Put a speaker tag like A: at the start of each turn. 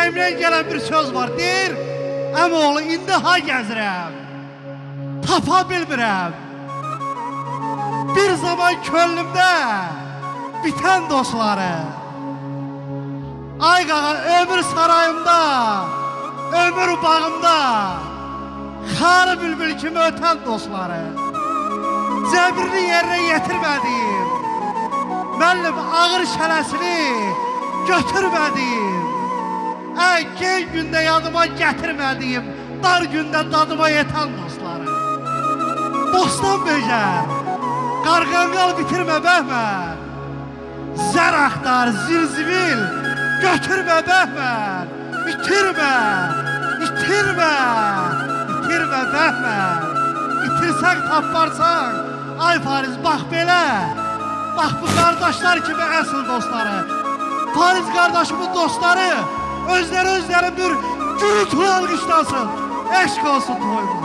A: ürəyimdən gələn bir söz var, deyir, əmoğlu, indi ha gəzirəm, tapa bilmirəm. Bir zaman könlümdə bitən dostları, ay qağa, ömür sarayımda, ömür bağımda, xarı bülbül kimi ötən dostları, cəbrini yerinə yetirmədiyim, müəllim ağır şələsini götürmədiyim, gen gündə yadıma gətirmədiyim, dar gündə dadıma yetən dostları. Bostan böcər, qarqanqal bitirmə bəhmən, zər axtar, zilzivil, götürmə bəhmən, itirmə, itirmə, itirmə bəhmən, itirsən taparsan, ay Fariz, bax belə, bax bu qardaşlar kimi əsl dostları, Fariz qardaşımın dostları, özləri bir gürültülü alqışlasın, eşq olsun toyumuz.